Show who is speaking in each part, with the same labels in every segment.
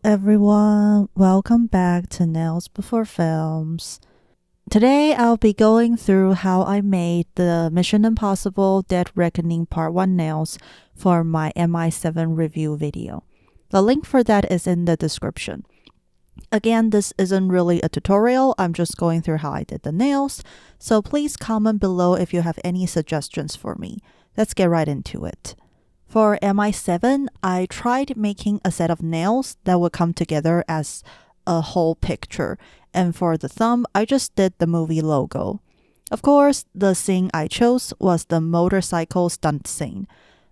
Speaker 1: everyone, welcome back to Nails Before Films. Today I'll be going through how I made the Mission Impossible Dead Reckoning Part 1 nails for my MI7 review video. The link for that is in the description. Again, this isn't really a tutorial, I'm just going through how I did the nails, so please comment below if you have any suggestions for me. Let's get right into it. For MI7, I tried making a set of nails that would come together as a whole picture, and for the thumb, I just did the movie logo. Of course, the scene I chose was the motorcycle stunt scene.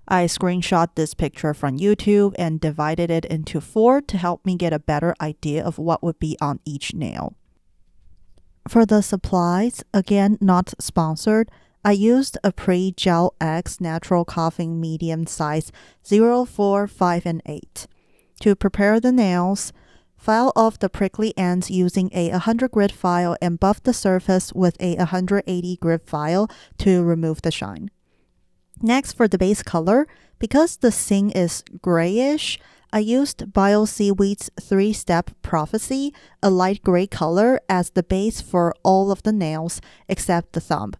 Speaker 1: I screenshot this picture from YouTube and divided it into 4 to help me get a better idea of what would be on each nail. For the supplies, again not sponsored, I used Apres Gel X Natural Coffin medium size 0, 4, 5, and 8. To prepare the nails, file off the prickly ends using a 100 grit file and buff the surface with a 180 grit file to remove the shine. Next, for the base color, because the scene is grayish, I used Seaweed's 3-step prophecy, a light gray color, as the base for all of the nails except the thumb.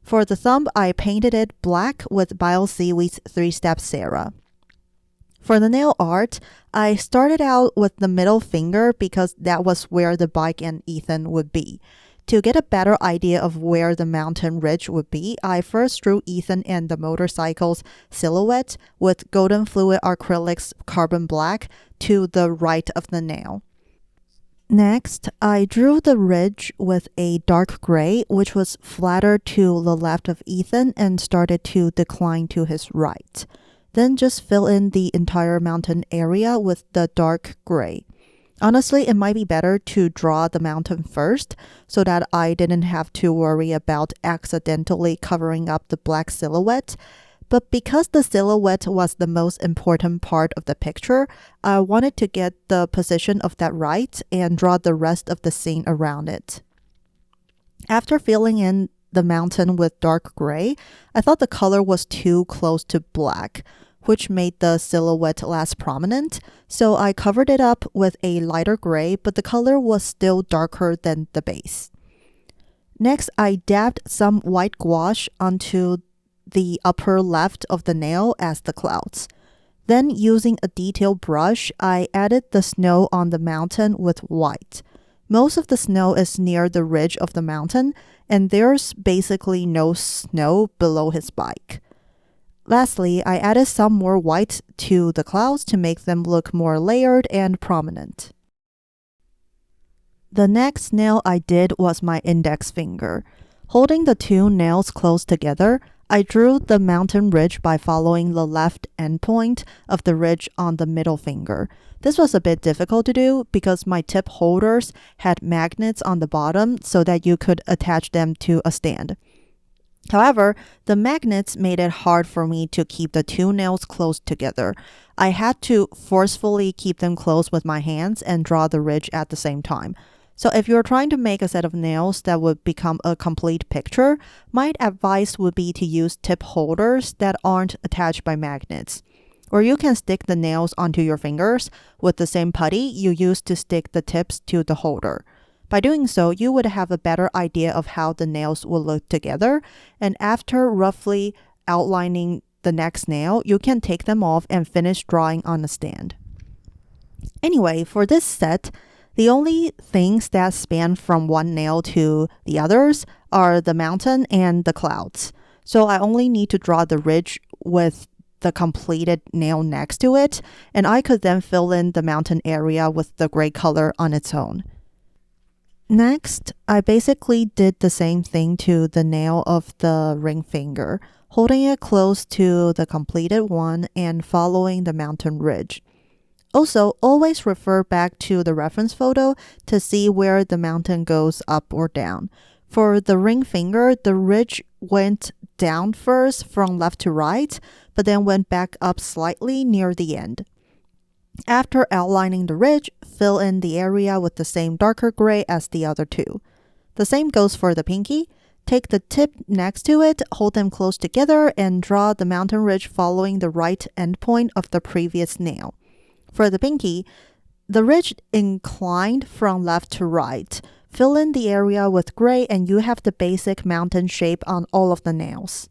Speaker 1: For the thumb, I painted it black with Seaweed's 3-step Sarah. For the nail art, I started out with the middle finger because that was where the bike and Ethan would be. To get a better idea of where the mountain ridge would be, I first drew Ethan and the motorcycle's silhouette with golden fluid acrylics carbon black to the right of the nail. Next, I drew the ridge with a dark gray, which was flatter to the left of Ethan and started to decline to his right. Then just fill in the entire mountain area with the dark gray. Honestly, it might be better to draw the mountain first so that I didn't have to worry about accidentally covering up the black silhouette. But because the silhouette was the most important part of the picture, I wanted to get the position of that right and draw the rest of the scene around it. After filling in the mountain with dark gray, I thought the color was too close to black, which made the silhouette less prominent, so I covered it up with a lighter gray, but the color was still darker than the base. Next, I dabbed some white gouache onto the upper left of the nail as the clouds. Then, using a detail brush, I added the snow on the mountain with white. Most of the snow is near the ridge of the mountain, and there's basically no snow below his bike. Lastly, I added some more white to the clouds to make them look more layered and prominent. The next nail I did was my index finger. Holding the 2 nails close together, I drew the mountain ridge by following the left endpoint of the ridge on the middle finger. This was a bit difficult to do because my tip holders had magnets on the bottom so that you could attach them to a stand. However, the magnets made it hard for me to keep the 2 nails close together. I had to forcefully keep them close with my hands and draw the ridge at the same time. So if you're trying to make a set of nails that would become a complete picture, my advice would be to use tip holders that aren't attached by magnets. Or you can stick the nails onto your fingers with the same putty you used to stick the tips to the holder. By doing so, you would have a better idea of how the nails will look together, and after roughly outlining the next nail, you can take them off and finish drawing on a stand. Anyway, for this set, the only things that span from one nail to the others are the mountain and the clouds. So I only need to draw the ridge with the completed nail next to it, and I could then fill in the mountain area with the gray color on its own. Next, I basically did the same thing to the nail of the ring finger, holding it close to the completed one and following the mountain ridge. Also, always refer back to the reference photo to see where the mountain goes up or down. For the ring finger, the ridge went down first from left to right, but then went back up slightly near the end. After outlining the ridge, fill in the area with the same darker gray as the other 2. The same goes for the pinky. Take the tip next to it, hold them close together, and draw the mountain ridge following the right endpoint of the previous nail. For the pinky, The ridge inclined from left to right. Fill in the area with gray and you have the basic mountain shape on all of the nails.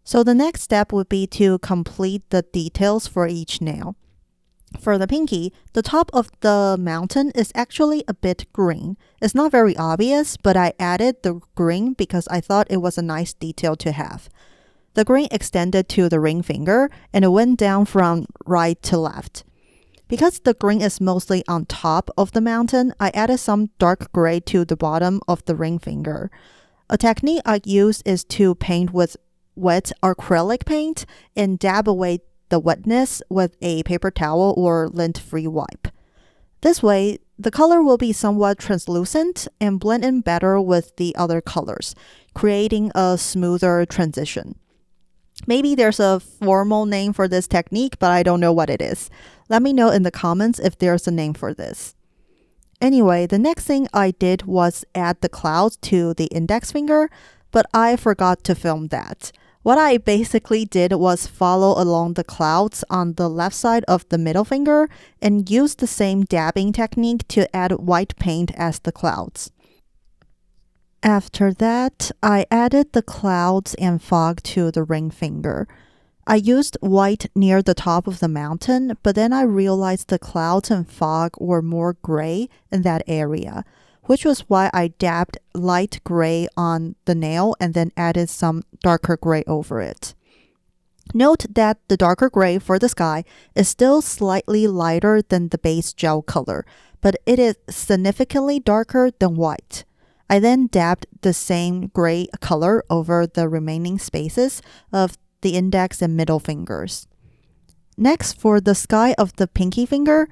Speaker 1: So the next step would be to complete the details for each nail. For the pinky, the top of the mountain is actually a bit green. It's not very obvious, but I added the green because I thought it was a nice detail to have. The green extended to the ring finger and it went down from right to left. Because the green is mostly on top of the mountain, I added some dark gray to the bottom of the ring finger. A technique I use is to paint with wet acrylic paint and dab away the wetness with a paper towel or lint-free wipe. This way, the color will be somewhat translucent and blend in better with the other colors, creating a smoother transition. Maybe there's a formal name for this technique, but I don't know what it is. Let me know in the comments if there's a name for this. Anyway, the next thing I did was add the clouds to the index finger, but I forgot to film that. What I basically did was follow along the clouds on the left side of the middle finger and use the same dabbing technique to add white paint as the clouds. After that, I added the clouds and fog to the ring finger. I used white near the top of the mountain, but then I realized the clouds and fog were more gray in that area, which was why I dabbed light gray on the nail and then added some darker gray over it. Note that the darker gray for the sky is still slightly lighter than the base gel color, but it is significantly darker than white. I then dabbed the same gray color over the remaining spaces of the index and middle fingers. Next, for the sky of the pinky finger,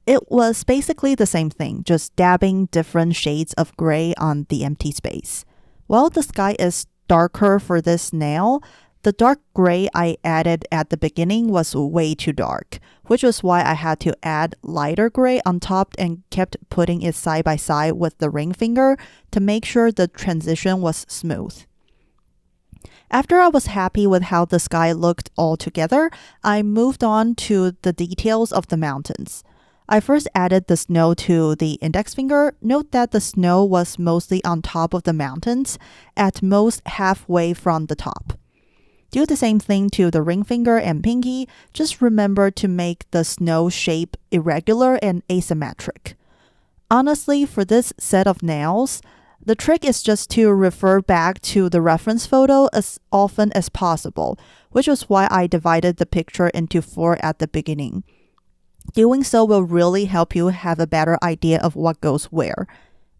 Speaker 1: it was basically the same thing, just dabbing different shades of gray on the empty space. While the sky is darker for this nail, the dark gray I added at the beginning was way too dark, which was why I had to add lighter gray on top and kept putting it side by side with the ring finger to make sure the transition was smooth. After I was happy with how the sky looked all together, I moved on to the details of the mountains. I first added the snow to the index finger. Note that the snow was mostly on top of the mountains, at most halfway from the top. Do the same thing to the ring finger and pinky. Just remember to make the snow shape irregular and asymmetric. Honestly, for this set of nails, the trick is just to refer back to the reference photo as often as possible, which is why I divided the picture into 4 at the beginning. Doing so will really help you have a better idea of what goes where.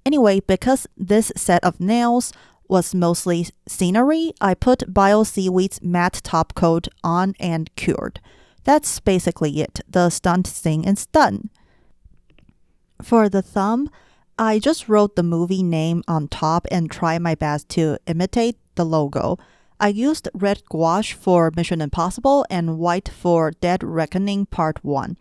Speaker 1: Anyway, because this set of nails was mostly scenery, I put Bio-Seaweed's matte top coat on and cured. That's basically it, the stunt thing in stunt. For the thumb, I just wrote the movie name on top and tried my best to imitate the logo. I used red gouache for Mission Impossible and white for Dead Reckoning Part 1.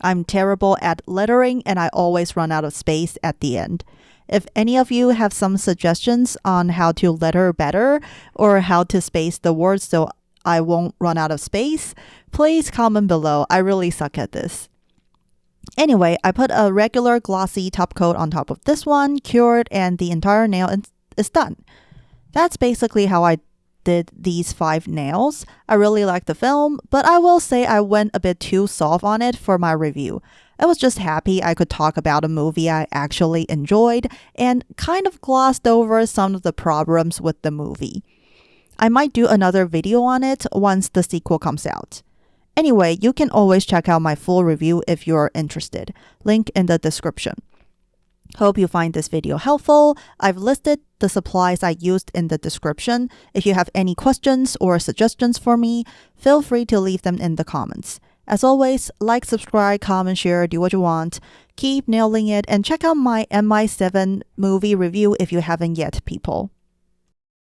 Speaker 1: I'm terrible at lettering and I always run out of space at the end. If any of you have some suggestions on how to letter better or how to space the words so I won't run out of space, please comment below. I really suck at this. Anyway, I put a regular glossy top coat on top of this one, cured, and the entire nail is done. That's basically how I did these 5 nails. I really like the film, but I will say I went a bit too soft on it for my review. I was just happy I could talk about a movie I actually enjoyed and kind of glossed over some of the problems with the movie. I might do another video on it once the sequel comes out. Anyway, you can always check out my full review if you're interested. Link in the description. Hope you find this video helpful. I've listed the supplies I used in the description. If you have any questions or suggestions for me, feel free to leave them in the comments. As always, like, subscribe, comment, share, do what you want. Keep nailing it and check out my MI7 movie review if you haven't yet, people.